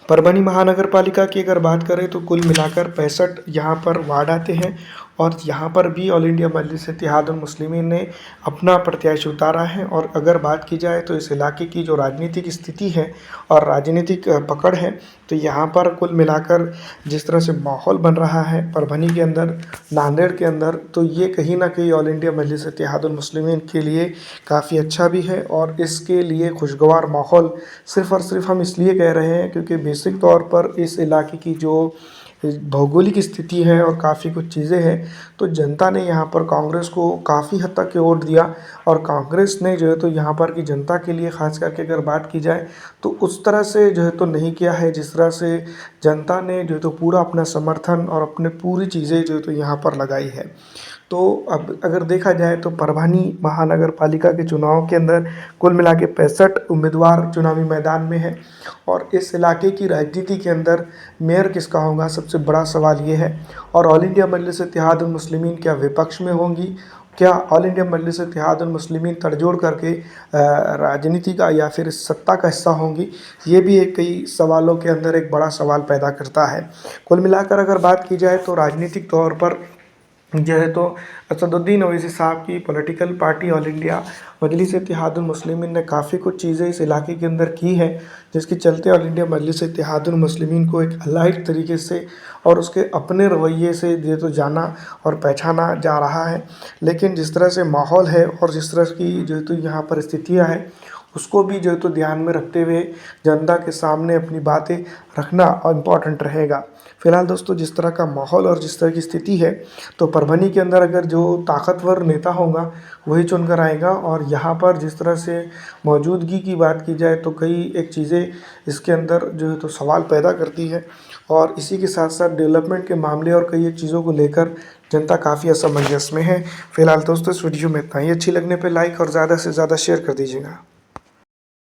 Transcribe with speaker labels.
Speaker 1: परभनी महानगर पालिका की अगर बात करें तो कुल मिलाकर 65 यहाँ पर वार्ड आते हैं और यहाँ पर भी ऑल इंडिया मजलिस इत्तेहादुल मुस्लिमीन ने अपना प्रत्याशी उतारा है। और अगर बात की जाए तो इस इलाके की जो राजनीतिक स्थिति है और राजनीतिक पकड़ है, तो यहाँ पर कुल मिलाकर जिस तरह से माहौल बन रहा है परभनी के अंदर, नांदेड़ के अंदर, तो ये कहीं ना कहीं ऑल इंडिया मजलिस इत्तेहादुल मुस्लिमीन के लिए काफ़ी अच्छा भी है। और इसके लिए खुशगवार माहौल सिर्फ़ और सिर्फ हम इसलिए कह रहे हैं क्योंकि बेसिक तौर पर इस इलाके की जो भौगोलिक स्थिति है और काफ़ी कुछ चीज़ें हैं, तो जनता ने यहाँ पर कांग्रेस को काफ़ी हद तक के वोट दिया। और कांग्रेस ने जो है तो यहाँ पर की जनता के लिए ख़ास करके अगर बात की जाए तो उस तरह से जो है तो नहीं किया है जिस तरह से जनता ने जो है तो पूरा अपना समर्थन और अपने पूरी चीज़ें जो है तो यहाँ पर लगाई है। तो अब अगर देखा जाए तो परभनी महानगर पालिका के चुनाव के अंदर कुल मिला के 65 उम्मीदवार चुनावी मैदान में हैं। और इस इलाके की राजनीति के अंदर मेयर किसका होगा, सबसे बड़ा सवाल ये है। और ऑल इंडिया मजलिस इत्तेहादुल मुस्लिमीन क्या विपक्ष में होंगी, क्या ऑल इंडिया मजलिस इत्तेहादुल मुस्लिमीन तड़जोड़ करके राजनीति का या फिर सत्ता का हिस्सा होंगी, ये भी एक कई सवालों के अंदर एक बड़ा सवाल पैदा करता है। कुल मिलाकर अगर बात की जाए तो राजनीतिक तौर पर जो है तो असदुद्दीन ओवैसी साहब की पॉलिटिकल पार्टी ऑल इंडिया मजलिस इत्तेहादुल मुस्लिमीन ने काफ़ी कुछ चीज़ें इस इलाके के अंदर की है, जिसके चलते ऑल इंडिया मजलिस इत्तेहादुल मुस्लिमीन को एक अलग तरीके से और उसके अपने रवैये से जो तो जाना और पहचाना जा रहा है। लेकिन जिस तरह से माहौल है और जिस तरह की जो तो यहाँ पर स्थितियाँ हैं, उसको भी जो है तो ध्यान में रखते हुए जनता के सामने अपनी बातें रखना इम्पॉर्टेंट रहेगा। फिलहाल दोस्तों, जिस तरह का माहौल और जिस तरह की स्थिति है, तो परभनी के अंदर अगर जो ताकतवर नेता होगा वही चुनकर आएगा। और यहाँ पर जिस तरह से मौजूदगी की बात की जाए तो कई एक चीज़ें इसके अंदर जो है तो सवाल पैदा करती है। और इसी के साथ साथ डेवलपमेंट के मामले और कई एक चीज़ों को लेकर जनता काफ़ी असमंजस में है। फिलहाल दोस्तों, इस वीडियो में इतना ही। अच्छी लगने पर लाइक और ज़्यादा से ज़्यादा शेयर कर दीजिएगा।